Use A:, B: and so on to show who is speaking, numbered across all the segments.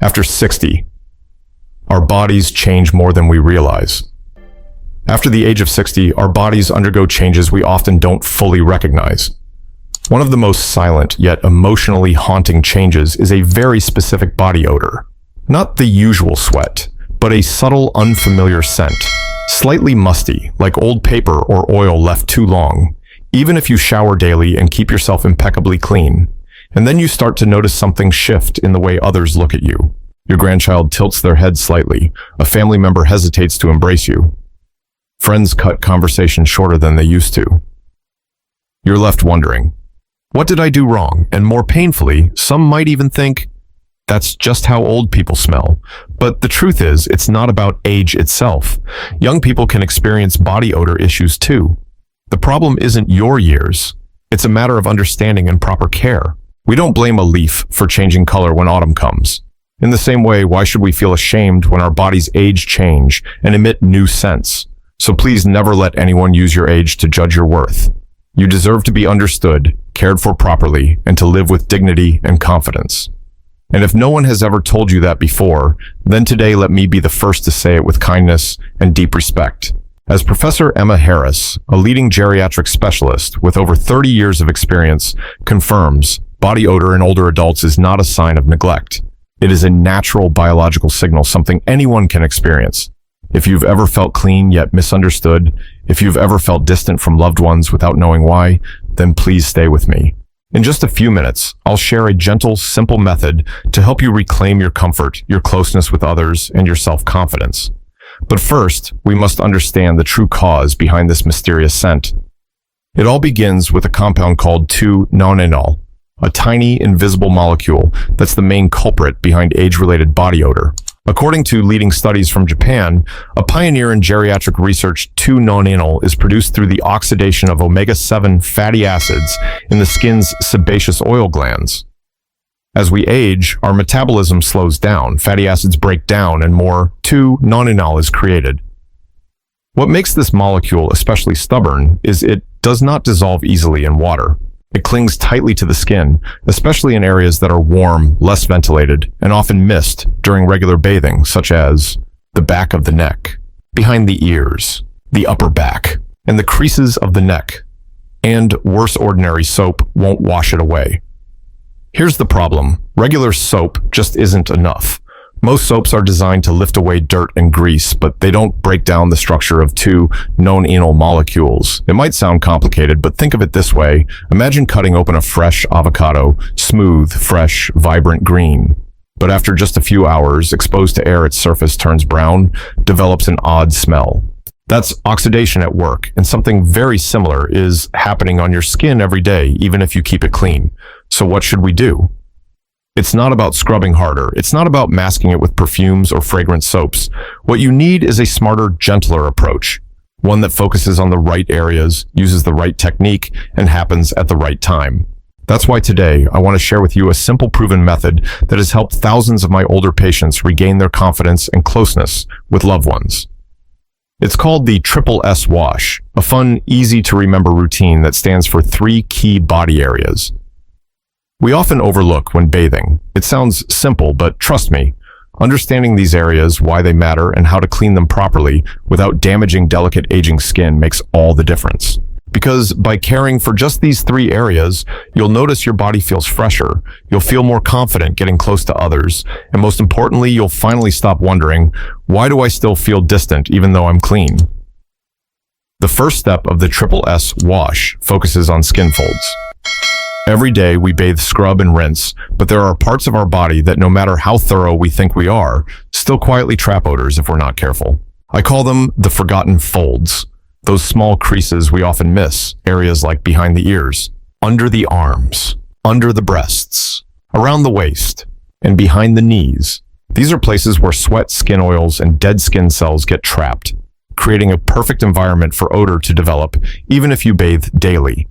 A: After 60, our bodies change more than we realize. After the age of 60, our bodies undergo changes we often don't fully recognize. One of the most silent yet emotionally haunting changes is a very specific body odor. Not the usual sweat, but a subtle, unfamiliar scent. Slightly musty, like old paper or oil left too long, even if you shower daily and keep yourself impeccably clean. And then you start to notice something shift in the way others look at you. Your grandchild tilts their head slightly. A family member hesitates to embrace you. Friends cut conversations shorter than they used to. You're left wondering, what did I do wrong? And more painfully, some might even think, that's just how old people smell. But the truth is, it's not about age itself. Young people can experience body odor issues too. The problem isn't your years. It's a matter of understanding and proper care. We don't blame a leaf for changing color when autumn comes. In the same way, why should we feel ashamed when our bodies age, change, and emit new scents? So please never let anyone use your age to judge your worth. You deserve to be understood, cared for properly, and to live with dignity and confidence. And if no one has ever told you that before, then today let me be the first to say it with kindness and deep respect. As Professor Emma Harris, a leading geriatric specialist with over 30 years of experience, confirms, body odor in older adults is not a sign of neglect. It is a natural biological signal, something anyone can experience. If you've ever felt clean yet misunderstood, if you've ever felt distant from loved ones without knowing why, then please stay with me. In just a few minutes, I'll share a gentle, simple method to help you reclaim your comfort, your closeness with others, and your self-confidence. But first, we must understand the true cause behind this mysterious scent. It all begins with a compound called 2-nonenal, a tiny, invisible molecule that's the main culprit behind age-related body odor. According to leading studies from Japan, a pioneer in geriatric research, 2-nonenal is produced through the oxidation of omega-7 fatty acids in the skin's sebaceous oil glands. As we age, our metabolism slows down, fatty acids break down, and more 2-nonenal is created. What makes this molecule especially stubborn is it does not dissolve easily in water. It clings tightly to the skin, especially in areas that are warm, less ventilated, and often missed during regular bathing, such as the back of the neck, behind the ears, the upper back, and the creases of the neck. And worse, ordinary soap won't wash it away. Here's the problem. Regular soap just isn't enough. Most soaps are designed to lift away dirt and grease, but they don't break down the structure of 2-nonenal molecules. It might sound complicated, but think of it this way. Imagine cutting open a fresh avocado, smooth, fresh, vibrant green. But after just a few hours, exposed to air, its surface turns brown, develops an odd smell. That's oxidation at work, and something very similar is happening on your skin every day, even if you keep it clean. So what should we do? It's not about scrubbing harder. It's not about masking it with perfumes or fragrant soaps. What you need is a smarter, gentler approach. One that focuses on the right areas, uses the right technique, and happens at the right time. That's why today I want to share with you a simple, proven method that has helped thousands of my older patients regain their confidence and closeness with loved ones. It's called the Triple S Wash, a fun, easy-to-remember routine that stands for 3 key body areas. We often overlook when bathing. It sounds simple, but trust me, understanding these areas, why they matter, and how to clean them properly without damaging delicate aging skin makes all the difference. Because by caring for just these 3 areas, you'll notice your body feels fresher, you'll feel more confident getting close to others, and most importantly, you'll finally stop wondering, why do I still feel distant even though I'm clean? The first step of the Triple S Wash focuses on skin folds. Every day we bathe, scrub, and rinse, but there are parts of our body that no matter how thorough we think we are, still quietly trap odors if we're not careful. I call them the forgotten folds. Those small creases we often miss, areas like behind the ears, under the arms, under the breasts, around the waist, and behind the knees. These are places where sweat, skin oils, and dead skin cells get trapped, creating a perfect environment for odor to develop, even if you bathe daily.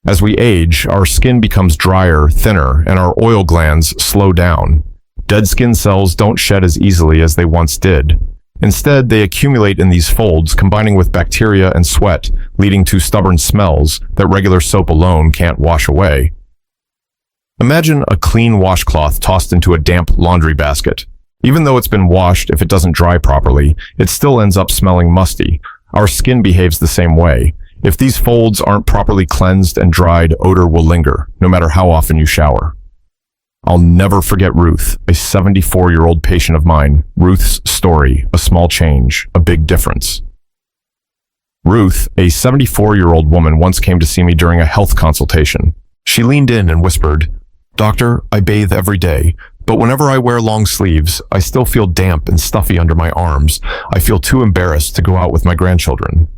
A: As we age, our skin becomes drier, thinner, and our oil glands slow down. Dead skin cells don't shed as easily as they once did. Instead, they accumulate in these folds, combining with bacteria and sweat, leading to stubborn smells that regular soap alone can't wash away. Imagine a clean washcloth tossed into a damp laundry basket. Even though it's been washed, if it doesn't dry properly, it still ends up smelling musty. Our skin behaves the same way. If these folds aren't properly cleansed and dried, odor will linger, no matter how often you shower. I'll never forget Ruth, a 74-year-old patient of mine. Ruth's story, a small change, a big difference. Ruth, a 74-year-old woman, once came to see me during a health consultation. She leaned in and whispered, "Doctor, I bathe every day, but whenever I wear long sleeves, I still feel damp and stuffy under my arms. I feel too embarrassed to go out with my grandchildren."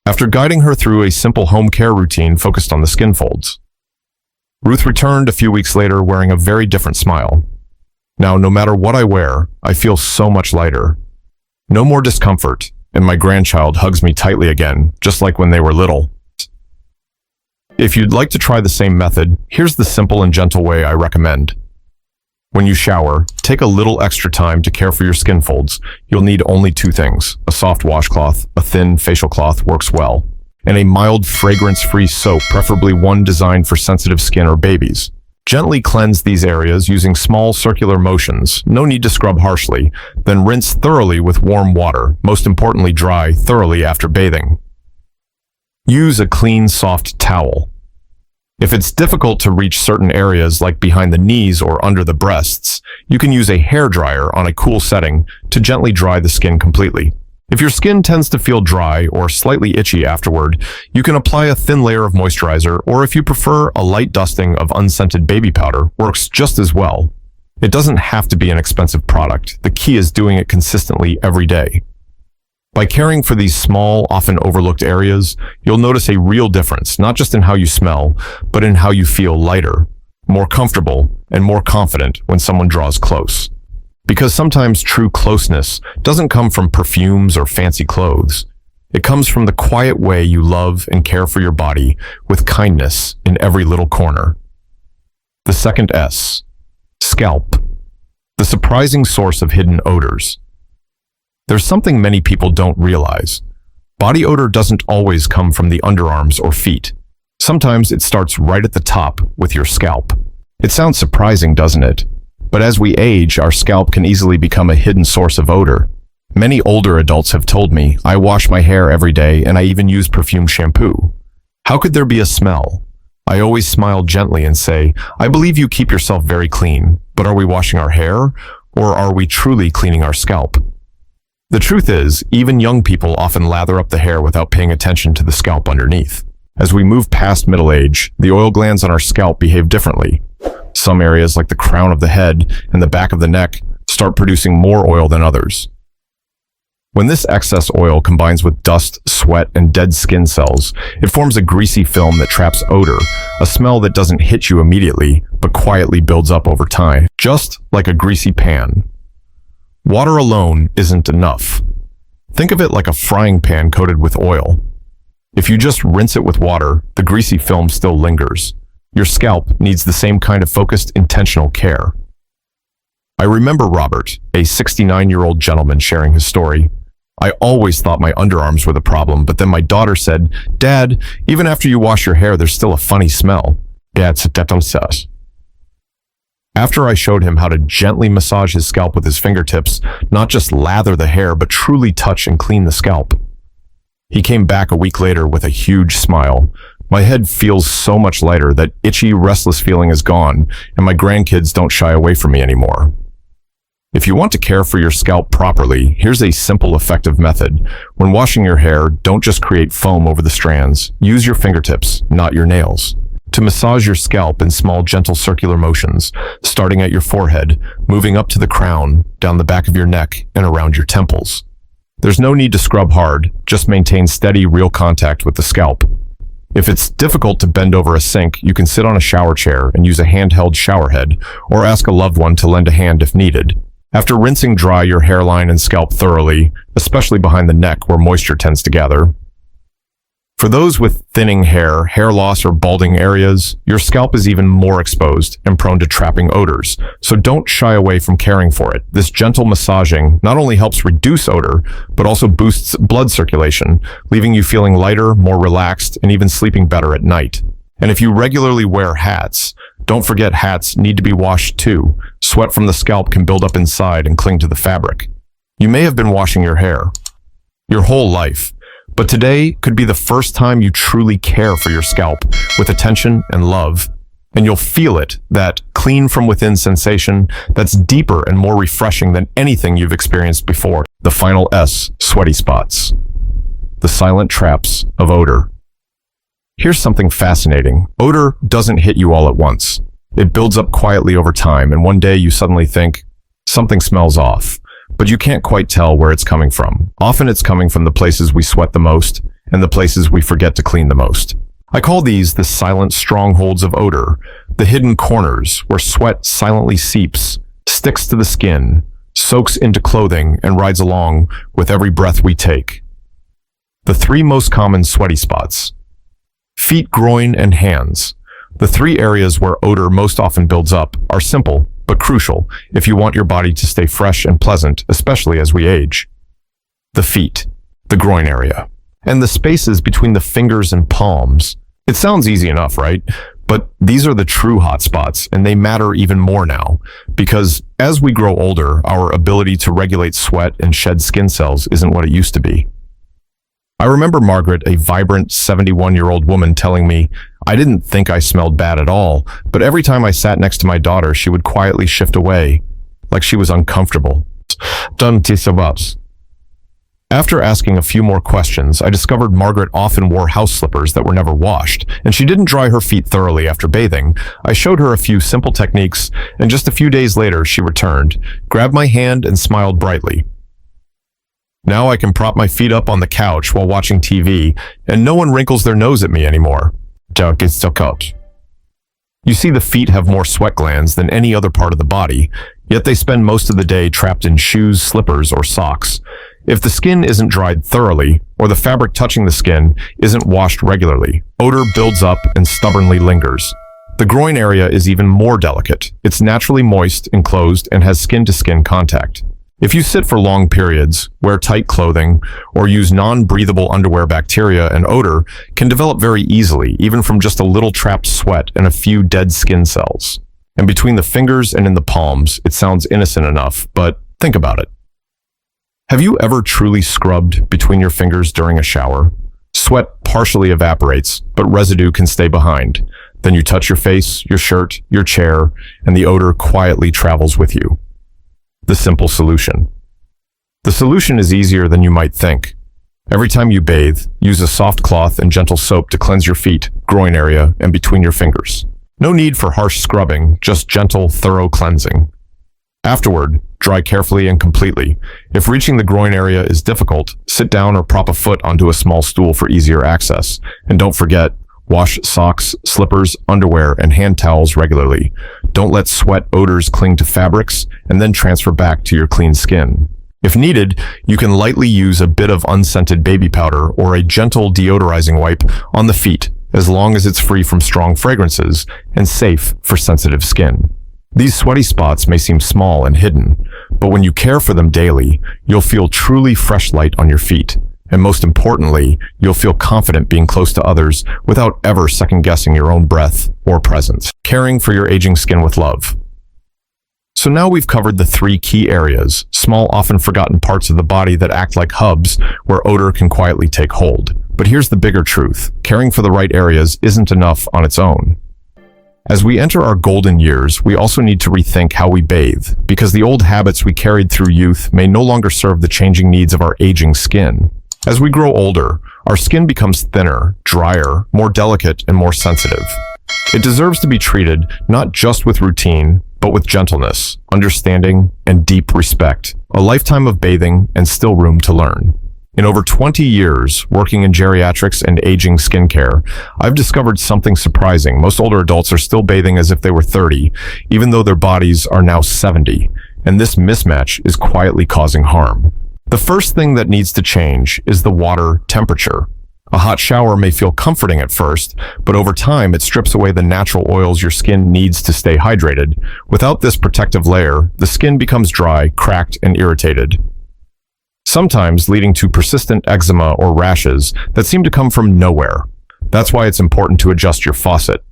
A: After guiding her through a simple home care routine focused on the skin folds, Ruth returned a few weeks later wearing a very different smile. "Now, no matter what I wear, I feel so much lighter. No more discomfort, and my grandchild hugs me tightly again, just like when they were little." If you'd like to try the same method, here's the simple and gentle way I recommend. When you shower, take a little extra time to care for your skin folds. You'll need only two things: a soft washcloth, a thin facial cloth works well, and a mild fragrance-free soap, preferably one designed for sensitive skin or babies. Gently cleanse these areas using small circular motions. No need to scrub harshly. Then rinse thoroughly with warm water. Most importantly, dry thoroughly after bathing. Use a clean, soft towel. If it's difficult to reach certain areas like behind the knees or under the breasts, you can use a hair dryer on a cool setting to gently dry the skin completely. If your skin tends to feel dry or slightly itchy afterward, you can apply a thin layer of moisturizer, or if you prefer, a light dusting of unscented baby powder works just as well. It doesn't have to be an expensive product. The key is doing it consistently every day. By caring for these small, often overlooked areas, you'll notice a real difference, not just in how you smell, but in how you feel lighter, more comfortable, and more confident when someone draws close. Because sometimes true closeness doesn't come from perfumes or fancy clothes. It comes from the quiet way you love and care for your body with kindness in every little corner. The second S, scalp, the surprising source of hidden odors. There's something many people don't realize. Body odor doesn't always come from the underarms or feet. Sometimes it starts right at the top with your scalp. It sounds surprising, doesn't it? But as we age, our scalp can easily become a hidden source of odor. Many older adults have told me, "I wash my hair every day and I even use perfume shampoo. How could there be a smell?" I always smile gently and say, "I believe you keep yourself very clean, but are we washing our hair, or are we truly cleaning our scalp?" The truth is, even young people often lather up the hair without paying attention to the scalp underneath. As we move past middle age, the oil glands on our scalp behave differently. Some areas, like the crown of the head and the back of the neck, start producing more oil than others. When this excess oil combines with dust, sweat, and dead skin cells, it forms a greasy film that traps odor, a smell that doesn't hit you immediately, but quietly builds up over time, just like a greasy pan. Water alone isn't enough. Think of it like a frying pan coated with oil. If you just rinse it with water, the greasy film still lingers. Your scalp needs the same kind of focused, intentional care. I remember Robert, a 69-year-old gentleman, sharing his story. "I always thought my underarms were the problem, but then my daughter said, 'Dad, even after you wash your hair, there's still a funny smell.' That's says." After I showed him how to gently massage his scalp with his fingertips, not just lather the hair, but truly touch and clean the scalp, he came back a week later with a huge smile. "My head feels so much lighter. That itchy, restless feeling is gone, and my grandkids don't shy away from me anymore." If you want to care for your scalp properly, here's a simple, effective method. When washing your hair, don't just create foam over the strands. Use your fingertips, not your nails, to massage your scalp in small, gentle circular motions, starting at your forehead, moving up to the crown, down the back of your neck, and around your temples. There's no need to scrub hard, just maintain steady, real contact with the scalp. If it's difficult to bend over a sink, you can sit on a shower chair and use a handheld shower head, or ask a loved one to lend a hand if needed. After rinsing dry your hairline and scalp thoroughly, especially behind the neck where moisture tends to gather. For those with thinning hair, hair loss, or balding areas, your scalp is even more exposed and prone to trapping odors, so don't shy away from caring for it. This gentle massaging not only helps reduce odor, but also boosts blood circulation, leaving you feeling lighter, more relaxed, and even sleeping better at night. And if you regularly wear hats, Don't forget hats need to be washed too. Sweat from the scalp can build up inside and cling to the fabric. You may have been washing your hair your whole life, but today could be the first time you truly care for your scalp with attention and love. And you'll feel it, that clean from within sensation that's deeper and more refreshing than anything you've experienced before. The final S, sweaty spots. The silent traps of odor. Here's something fascinating. Odor doesn't hit you all at once. It builds up quietly over time, and one day you suddenly think, something smells off. But you can't quite tell where it's coming from. Often it's coming from the places we sweat the most and the places we forget to clean the most. I call these the silent strongholds of odor, the hidden corners where sweat silently seeps, sticks to the skin, soaks into clothing, and rides along with every breath we take. The three most common sweaty spots. Feet, groin, and hands. The three areas where odor most often builds up are simple but crucial if you want your body to stay fresh and pleasant, especially as we age. The feet, the groin area, and the spaces between the fingers and palms. It sounds easy enough, right? But these are the true hot spots, and they matter even more now, because as we grow older, our ability to regulate sweat and shed skin cells isn't what it used to be. I remember Margaret, a vibrant 71-year-old woman, telling me, I didn't think I smelled bad at all, but every time I sat next to my daughter, she would quietly shift away, like she was uncomfortable. After asking a few more questions, I discovered Margaret often wore house slippers that were never washed, and she didn't dry her feet thoroughly after bathing. I showed her a few simple techniques, and just a few days later, she returned, grabbed my hand, and smiled brightly. Now I can prop my feet up on the couch while watching TV, and no one wrinkles their nose at me anymore. You see, the feet have more sweat glands than any other part of the body, yet they spend most of the day trapped in shoes, slippers, or socks. If the skin isn't dried thoroughly, or the fabric touching the skin isn't washed regularly, odor builds up and stubbornly lingers. The groin area is even more delicate. It's naturally moist, enclosed, and has skin-to-skin contact. If you sit for long periods, wear tight clothing, or use non-breathable underwear, bacteria and odor can develop very easily, even from just a little trapped sweat and a few dead skin cells. And between the fingers and in the palms, it sounds innocent enough, but think about it. Have you ever truly scrubbed between your fingers during a shower? Sweat partially evaporates, but residue can stay behind. Then you touch your face, your shirt, your chair, and the odor quietly travels with you. The simple solution. The solution is easier than you might think. Every time you bathe, use a soft cloth and gentle soap to cleanse your feet, groin area, and between your fingers. No need for harsh scrubbing, just gentle, thorough cleansing. Afterward, dry carefully and completely. If reaching the groin area is difficult, sit down or prop a foot onto a small stool for easier access. And don't forget, wash socks, slippers, underwear, and hand towels regularly. Don't let sweat odors cling to fabrics and then transfer back to your clean skin. If needed, you can lightly use a bit of unscented baby powder or a gentle deodorizing wipe on the feet, as long as it's free from strong fragrances and safe for sensitive skin. These sweaty spots may seem small and hidden, but when you care for them daily, you'll feel truly fresh light on your feet. And most importantly, you'll feel confident being close to others without ever second-guessing your own breath or presence. Caring for your aging skin with love. So now we've covered the three key areas, small, often forgotten parts of the body that act like hubs where odor can quietly take hold. But here's the bigger truth. Caring for the right areas isn't enough on its own. As we enter our golden years, we also need to rethink how we bathe, because the old habits we carried through youth may no longer serve the changing needs of our aging skin. As we grow older, our skin becomes thinner, drier, more delicate, and more sensitive. It deserves to be treated not just with routine, but with gentleness, understanding, and deep respect. A lifetime of bathing and still room to learn. In over 20 years working in geriatrics and aging skincare, I've discovered something surprising. Most older adults are still bathing as if they were 30, even though their bodies are now 70, and this mismatch is quietly causing harm. The first thing that needs to change is the water temperature. A hot shower may feel comforting at first, but over time it strips away the natural oils your skin needs to stay hydrated. Without this protective layer, the skin becomes dry, cracked, and irritated, sometimes leading to persistent eczema or rashes that seem to come from nowhere. That's why it's important to adjust your faucet.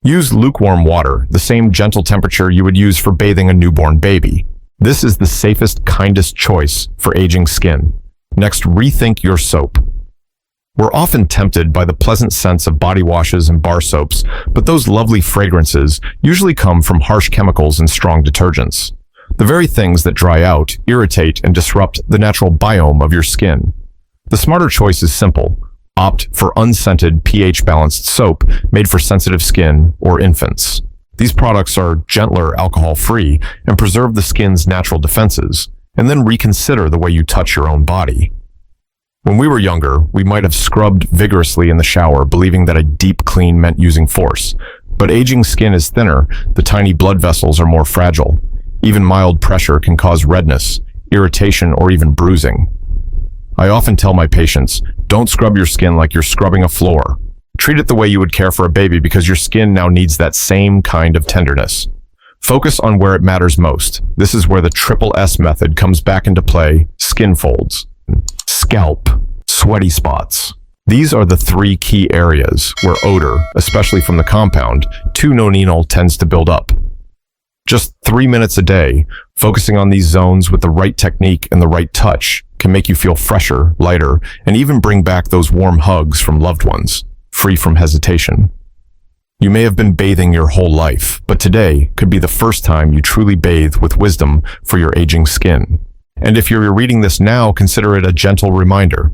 A: Use lukewarm water, the same gentle temperature you would use for bathing a newborn baby. This is the safest, kindest choice for aging skin. Next, rethink your soap. We're often tempted by the pleasant scents of body washes and bar soaps, but those lovely fragrances usually come from harsh chemicals and strong detergents. The very things that dry out, irritate, and disrupt the natural biome of your skin. The smarter choice is simple. Opt for unscented, pH-balanced soap made for sensitive skin or infants. These products are gentler, alcohol-free, and preserve the skin's natural defenses, and then reconsider the way you touch your own body. When we were younger, we might have scrubbed vigorously in the shower, believing that a deep clean meant using force. But aging skin is thinner, the tiny blood vessels are more fragile. Even mild pressure can cause redness, irritation, or even bruising. I often tell my patients, don't scrub your skin like you're scrubbing a floor. Treat it the way you would care for a baby because your skin now needs that same kind of tenderness. Focus on where it matters most. This is where the triple S method comes back into play: skin folds, scalp, sweaty spots. These are the three key areas where odor, especially from the compound, 2-nonenal, tends to build up. Just 3 minutes a day, focusing on these zones with the right technique and the right touch can make you feel fresher, lighter, and even bring back those warm hugs from loved ones, free from hesitation. You may have been bathing your whole life, but today could be the first time you truly bathe with wisdom for your aging skin. And if you're reading this now, consider it a gentle reminder.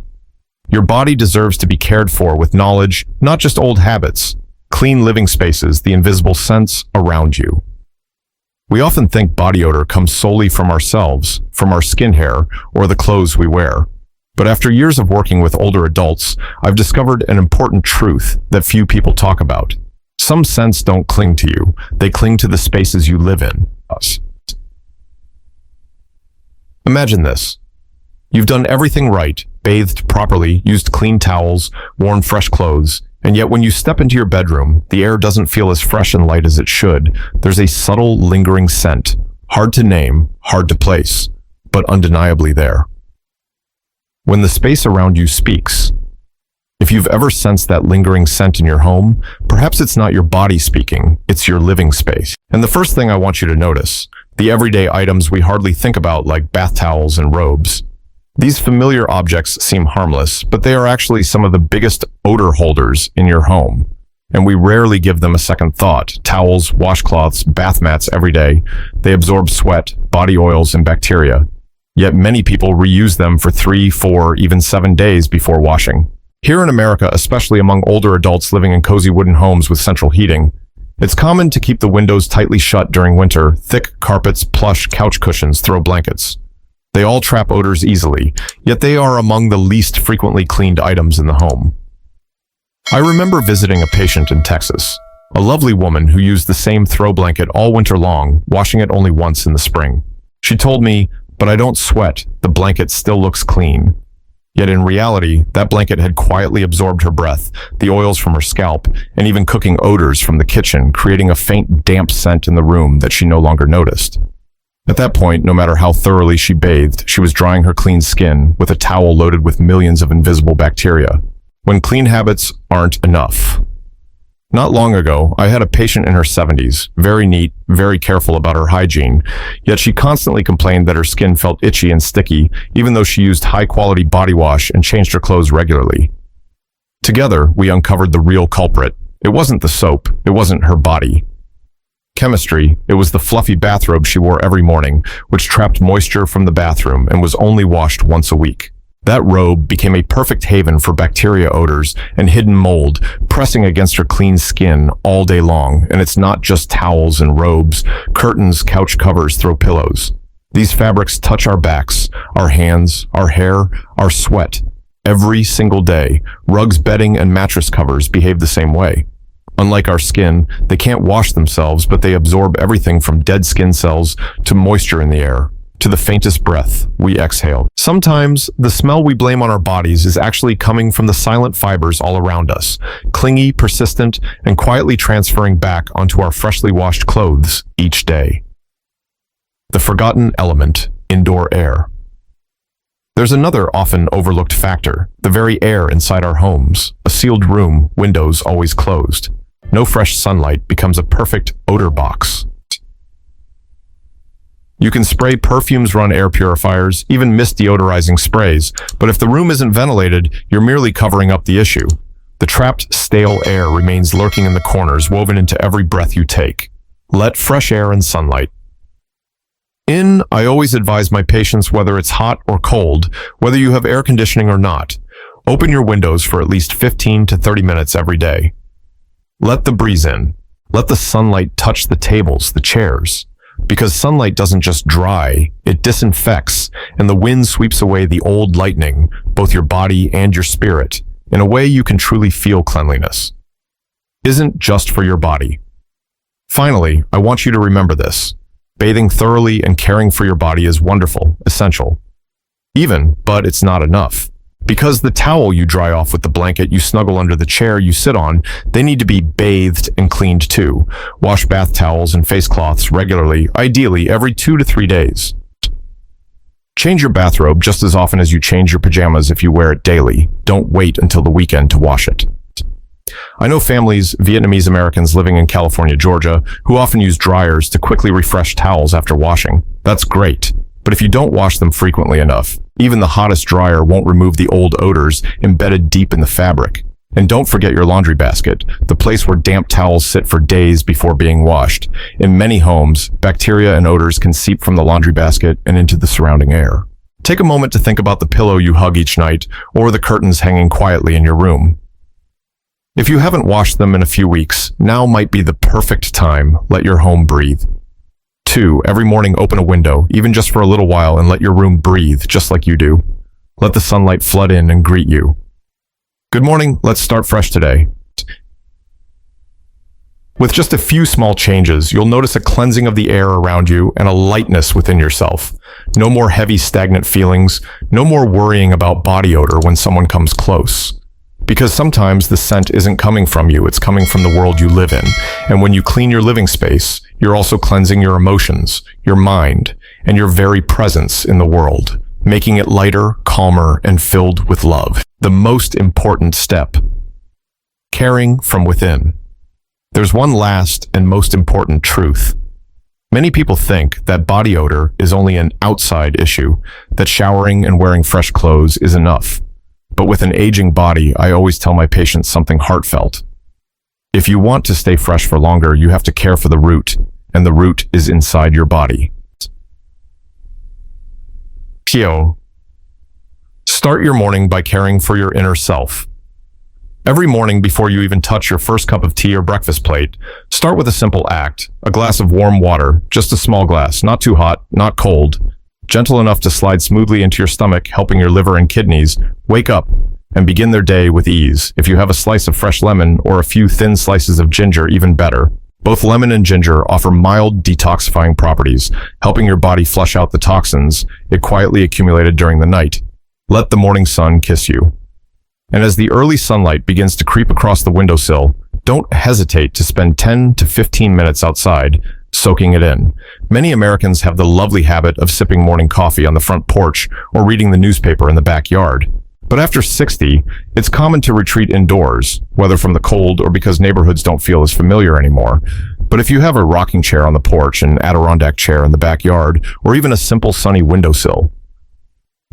A: Your body deserves to be cared for with knowledge, not just old habits, clean living spaces, the invisible scents around you. We often think body odor comes solely from ourselves, from our skin hair, or the clothes we wear. But after years of working with older adults, I've discovered an important truth that few people talk about. Some scents don't cling to you. They cling to the spaces you live in. Imagine this. You've done everything right, bathed properly, used clean towels, worn fresh clothes, and yet when you step into your bedroom, the air doesn't feel as fresh and light as it should. There's a subtle, lingering scent, hard to name, hard to place, but undeniably there. When the space around you speaks, if you've ever sensed that lingering scent in your home, perhaps it's not your body speaking, it's your living space. And the first thing I want you to notice, the everyday items we hardly think about like bath towels and robes. These familiar objects seem harmless, but they are actually some of the biggest odor holders in your home. And we rarely give them a second thought. Towels, washcloths, bath mats every day. They absorb sweat, body oils, and bacteria. Yet many people reuse them for 3, 4, even 7 days before washing. Here in America, especially among older adults living in cozy wooden homes with central heating, it's common to keep the windows tightly shut during winter, thick carpets, plush couch cushions, throw blankets. They all trap odors easily, yet they are among the least frequently cleaned items in the home. I remember visiting a patient in Texas, a lovely woman who used the same throw blanket all winter long, washing it only once in the spring. She told me, "But I don't sweat, the blanket still looks clean." Yet in reality, that blanket had quietly absorbed her breath, the oils from her scalp, and even cooking odors from the kitchen, creating a faint, damp scent in the room that she no longer noticed. At that point, no matter how thoroughly she bathed, she was drying her clean skin with a towel loaded with millions of invisible bacteria. When clean habits aren't enough. Not long ago, I had a patient in her 70s, very neat, very careful about her hygiene, yet she constantly complained that her skin felt itchy and sticky, even though she used high-quality body wash and changed her clothes regularly. Together, we uncovered the real culprit. It wasn't the soap, it wasn't her body. Chemistry, it was the fluffy bathrobe she wore every morning, which trapped moisture from the bathroom and was only washed once a week. That robe became a perfect haven for bacteria odors and hidden mold, pressing against her clean skin all day long. And it's not just towels and robes, curtains, couch covers, throw pillows. These fabrics touch our backs, our hands, our hair, our sweat. Every single day, rugs, bedding, and mattress covers behave the same way. Unlike our skin, they can't wash themselves, but they absorb everything from dead skin cells to moisture in the air, to the faintest breath we exhale. Sometimes, the smell we blame on our bodies is actually coming from the silent fibers all around us, clingy, persistent, and quietly transferring back onto our freshly washed clothes each day. The forgotten element, indoor air. There's another often overlooked factor, the very air inside our homes, a sealed room, windows always closed. No fresh sunlight becomes a perfect odor box. You can spray perfumes, run air purifiers, even mist deodorizing sprays, but if the room isn't ventilated, you're merely covering up the issue. The trapped, stale air remains lurking in the corners, woven into every breath you take. Let fresh air and sunlight in. I always advise my patients, whether it's hot or cold, whether you have air conditioning or not, open your windows for at least 15 to 30 minutes every day. Let the breeze in. Let the sunlight touch the tables, the chairs. Because sunlight doesn't just dry, it disinfects, and the wind sweeps away the old lightning, both your body and your spirit. In a way, you can truly feel cleanliness isn't just for your body. Finally, I want you to remember this. Bathing thoroughly and caring for your body is wonderful, essential. But it's not enough. Because the towel you dry off with the blanket you snuggle under the chair you sit on, they need to be bathed and cleaned too. Wash bath towels and face cloths regularly, ideally every 2 to 3 days. Change your bathrobe just as often as you change your pajamas if you wear it daily. Don't wait until the weekend to wash it. I know families, Vietnamese Americans living in California, Georgia, who often use dryers to quickly refresh towels after washing. That's great. But if you don't wash them frequently enough, even the hottest dryer won't remove the old odors embedded deep in the fabric. And don't forget your laundry basket, the place where damp towels sit for days before being washed. In many homes, bacteria and odors can seep from the laundry basket and into the surrounding air. Take a moment to think about the pillow you hug each night or the curtains hanging quietly in your room. If you haven't washed them in a few weeks, now might be the perfect time. Let your home breathe. 2. Every morning open a window, even just for a little while, and let your room breathe just like you do. Let the sunlight flood in and greet you. Good morning, let's start fresh today. With just a few small changes, you'll notice a cleansing of the air around you and a lightness within yourself. No more heavy, stagnant feelings, no more worrying about body odor when someone comes close. Because sometimes the scent isn't coming from you, it's coming from the world you live in. And when you clean your living space, you're also cleansing your emotions, your mind, and your very presence in the world, making it lighter, calmer, and filled with love. The most important step: caring from within. There's one last and most important truth. Many people think that body odor is only an outside issue, that showering and wearing fresh clothes is enough. But with an aging body, I always tell my patients something heartfelt. If you want to stay fresh for longer, you have to care for the root, and the root is inside your body. Pio. Start your morning by caring for your inner self. Every morning, before you even touch your first cup of tea or breakfast plate, start with a simple act: a glass of warm water, just a small glass, not too hot, not cold, gentle enough to slide smoothly into your stomach, helping your liver and kidneys wake up and begin their day with ease. If you have a slice of fresh lemon or a few thin slices of ginger, even better. Both lemon and ginger offer mild detoxifying properties, helping your body flush out the toxins it quietly accumulated during the night. Let the morning sun kiss you. And as the early sunlight begins to creep across the windowsill, don't hesitate to spend 10 to 15 minutes outside, soaking it in. Many Americans have the lovely habit of sipping morning coffee on the front porch or reading the newspaper in the backyard. But after 60, it's common to retreat indoors, whether from the cold or because neighborhoods don't feel as familiar anymore. But if you have a rocking chair on the porch, an Adirondack chair in the backyard, or even a simple sunny windowsill,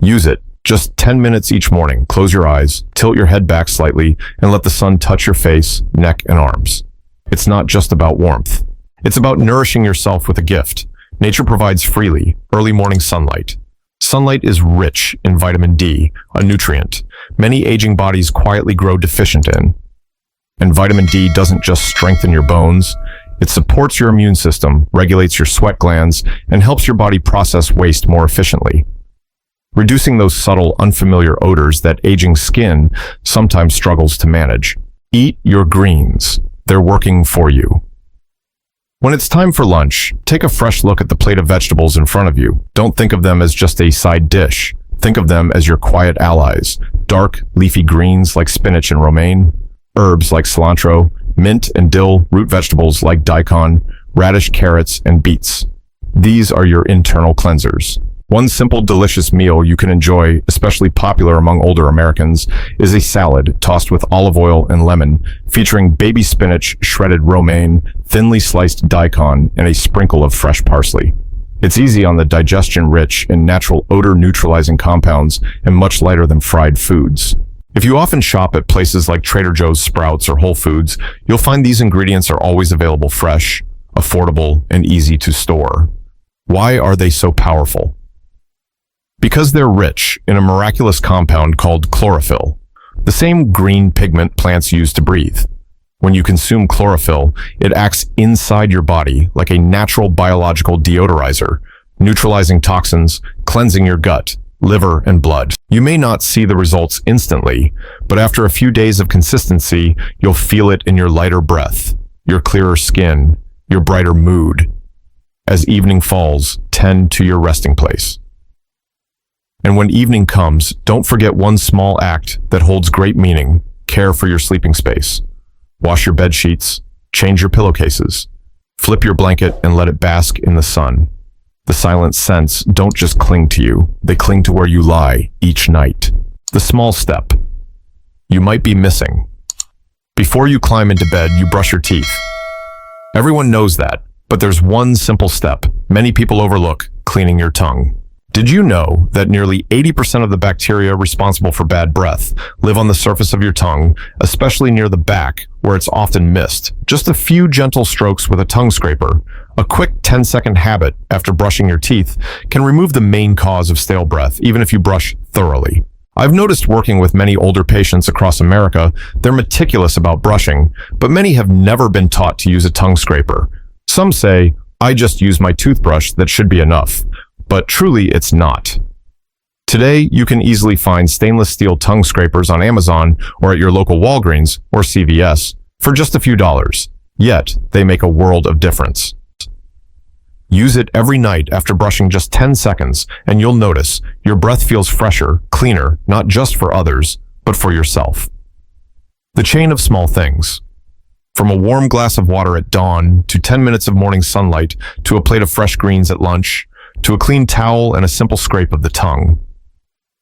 A: use it. Just 10 minutes each morning. Close your eyes, tilt your head back slightly, and let the sun touch your face, neck, and arms. It's not just about warmth. It's about nourishing yourself with a gift. Nature provides freely: early morning sunlight. Sunlight is rich in vitamin D, a nutrient many aging bodies quietly grow deficient in. And vitamin D doesn't just strengthen your bones, it supports your immune system, regulates your sweat glands, and helps your body process waste more efficiently, reducing those subtle, unfamiliar odors that aging skin sometimes struggles to manage. Eat your greens. They're working for you. When it's time for lunch, take a fresh look at the plate of vegetables in front of you. Don't think of them as just a side dish. Think of them as your quiet allies. Dark, leafy greens like spinach and romaine, herbs like cilantro, mint and dill, root vegetables like daikon, radish, carrots, and beets. These are your internal cleansers. One simple, delicious meal you can enjoy, especially popular among older Americans, is a salad tossed with olive oil and lemon, featuring baby spinach, shredded romaine, thinly sliced daikon, and a sprinkle of fresh parsley. It's easy on the digestion, rich in natural odor-neutralizing compounds, and much lighter than fried foods. If you often shop at places like Trader Joe's, Sprouts, or Whole Foods, you'll find these ingredients are always available fresh, affordable, and easy to store. Why are they so powerful? Because they're rich in a miraculous compound called chlorophyll, the same green pigment plants use to breathe. When you consume chlorophyll, it acts inside your body like a natural biological deodorizer, neutralizing toxins, cleansing your gut, liver, and blood. You may not see the results instantly, but after a few days of consistency, you'll feel it in your lighter breath, your clearer skin, your brighter mood. As evening falls, tend to your resting place. And when evening comes, don't forget one small act that holds great meaning: care for your sleeping space. Wash your bed sheets, change your pillowcases, flip your blanket and let it bask in the sun. The silent scents don't just cling to you, they cling to where you lie each night. The small step you might be missing. Before you climb into bed, you brush your teeth. Everyone knows that, but there's one simple step many people overlook: cleaning your tongue. Did you know that nearly 80% of the bacteria responsible for bad breath live on the surface of your tongue, especially near the back, where it's often missed? Just a few gentle strokes with a tongue scraper, a quick 10-second habit after brushing your teeth, can remove the main cause of stale breath, even if you brush thoroughly. I've noticed working with many older patients across America, they're meticulous about brushing, but many have never been taught to use a tongue scraper. Some say, "I just use my toothbrush, that should be enough." But truly, it's not. Today, you can easily find stainless steel tongue scrapers on Amazon or at your local Walgreens or CVS for just a few dollars. Yet, they make a world of difference. Use it every night after brushing just 10 seconds, and you'll notice your breath feels fresher, cleaner, not just for others, but for yourself. The chain of small things. From a warm glass of water at dawn, to 10 minutes of morning sunlight, to a plate of fresh greens at lunch, to a clean towel and a simple scrape of the tongue.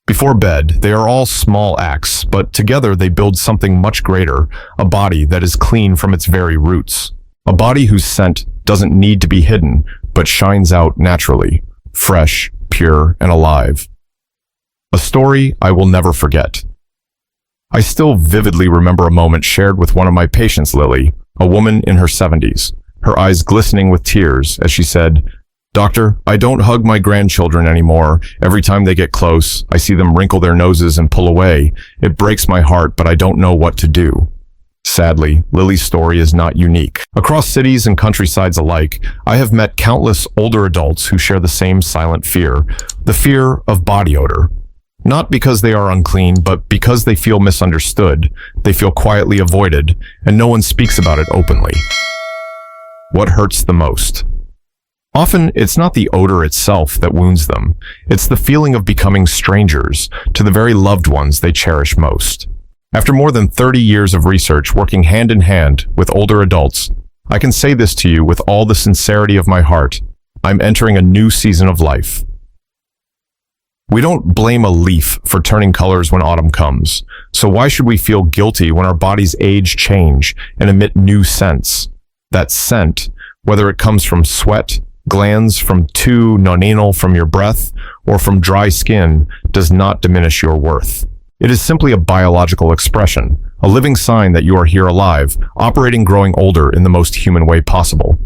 A: Before bed, they are all small acts, but together they build something much greater, a body that is clean from its very roots. A body whose scent doesn't need to be hidden, but shines out naturally, fresh, pure, and alive. A story I will never forget. I still vividly remember a moment shared with one of my patients, Lily, a woman in her 70s, her eyes glistening with tears as she said, "Doctor, I don't hug my grandchildren anymore. Every time they get close, I see them wrinkle their noses and pull away. It breaks my heart, but I don't know what to do." Sadly, Lily's story is not unique. Across cities and countrysides alike, I have met countless older adults who share the same silent fear, the fear of body odor. Not because they are unclean, but because they feel misunderstood, they feel quietly avoided, and no one speaks about it openly. What hurts the most? Often, it's not the odor itself that wounds them. It's the feeling of becoming strangers to the very loved ones they cherish most. After more than 30 years of research working hand in hand with older adults, I can say this to you with all the sincerity of my heart: I'm entering a new season of life. We don't blame a leaf for turning colors when autumn comes, so why should we feel guilty when our bodies age, change, and emit new scents? That scent, whether it comes from sweat, glands, from non-anal from your breath, or from dry skin, does not diminish your worth. It is simply a biological expression, a living sign that you are here alive, operating, growing older in the most human way possible.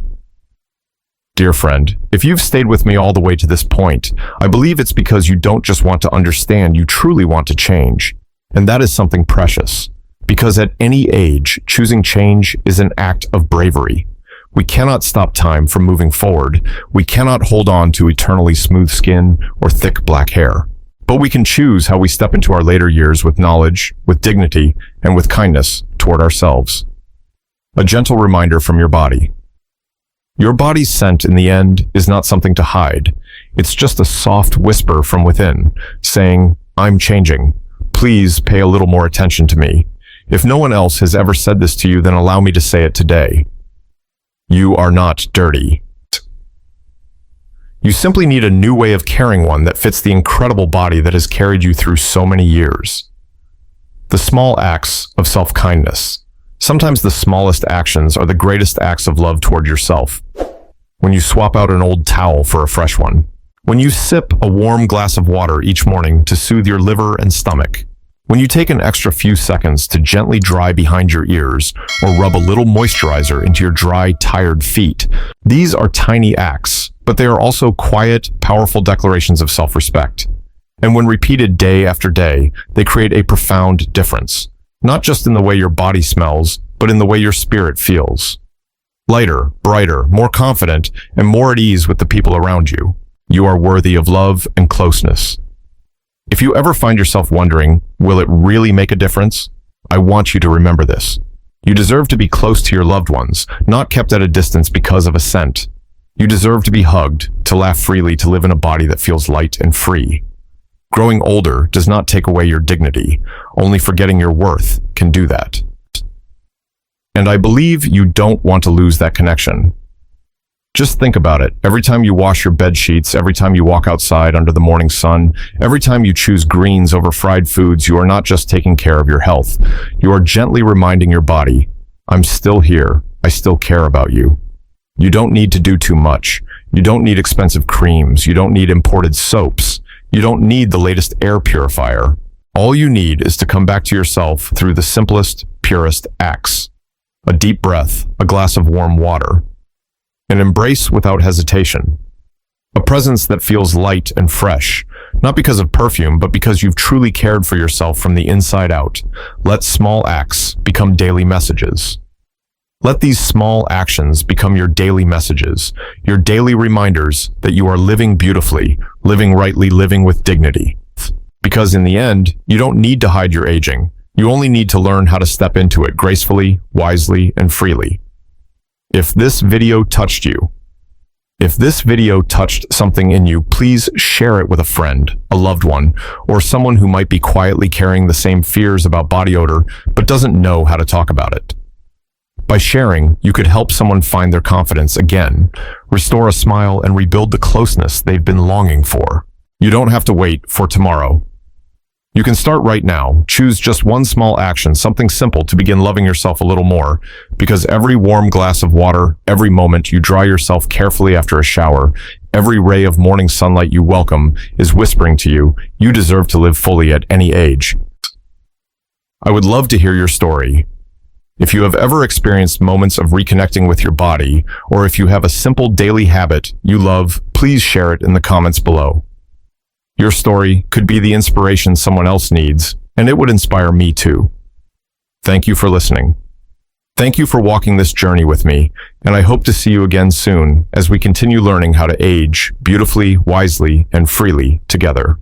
A: Dear friend, if you've stayed with me all the way to this point, I believe it's because you don't just want to understand, you truly want to change. And that is something precious, because at any age, choosing change is an act of bravery. We cannot stop time from moving forward. We cannot hold on to eternally smooth skin or thick black hair. But we can choose how we step into our later years with knowledge, with dignity, and with kindness toward ourselves. A gentle reminder from your body. Your body's scent, in the end, is not something to hide. It's just a soft whisper from within, saying, "I'm changing. Please pay a little more attention to me." If no one else has ever said this to you, then allow me to say it today. You are not dirty. You simply need a new way of carrying one that fits the incredible body that has carried you through so many years. The small acts of self-kindness. Sometimes the smallest actions are the greatest acts of love toward yourself. When you swap out an old towel for a fresh one. When you sip a warm glass of water each morning to soothe your liver and stomach. When you take an extra few seconds to gently dry behind your ears or rub a little moisturizer into your dry, tired feet. These are tiny acts, but they are also quiet, powerful declarations of self-respect. And when repeated day after day, they create a profound difference, not just in the way your body smells, but in the way your spirit feels. Lighter, brighter, more confident, and more at ease with the people around you. You are worthy of love and closeness. If you ever find yourself wondering, will it really make a difference? I want you to remember this. You deserve to be close to your loved ones, not kept at a distance because of a scent. You deserve to be hugged, to laugh freely, to live in a body that feels light and free. Growing older does not take away your dignity. Only forgetting your worth can do that. And I believe you don't want to lose that connection. Just think about it. Every time you wash your bed sheets, every time you walk outside under the morning sun, every time you choose greens over fried foods, you are not just taking care of your health. You are gently reminding your body, I'm still here. I still care about you. You don't need to do too much. You don't need expensive creams. You don't need imported soaps. You don't need the latest air purifier. All you need is to come back to yourself through the simplest, purest acts. A deep breath, a glass of warm water. An embrace without hesitation. A presence that feels light and fresh, not because of perfume, but because you've truly cared for yourself from the inside out. Let small acts become daily messages. Let these small actions become your daily messages, your daily reminders that you are living beautifully, living rightly, living with dignity. Because in the end, you don't need to hide your aging. You only need to learn how to step into it gracefully, wisely, and freely. If this video touched you, if this video touched something in you, please share it with a friend, a loved one, or someone who might be quietly carrying the same fears about body odor but doesn't know how to talk about it. By sharing, you could help someone find their confidence again, restore a smile, and rebuild the closeness they've been longing for. You don't have to wait for tomorrow. You can start right now. Choose just one small action, something simple, to begin loving yourself a little more, because every warm glass of water, every moment you dry yourself carefully after a shower, every ray of morning sunlight you welcome is whispering to you, you deserve to live fully at any age. I would love to hear your story. If you have ever experienced moments of reconnecting with your body, or if you have a simple daily habit you love, please share it in the comments below. Your story could be the inspiration someone else needs, and it would inspire me too. Thank you for listening. Thank you for walking this journey with me, and I hope to see you again soon as we continue learning how to age beautifully, wisely, and freely together.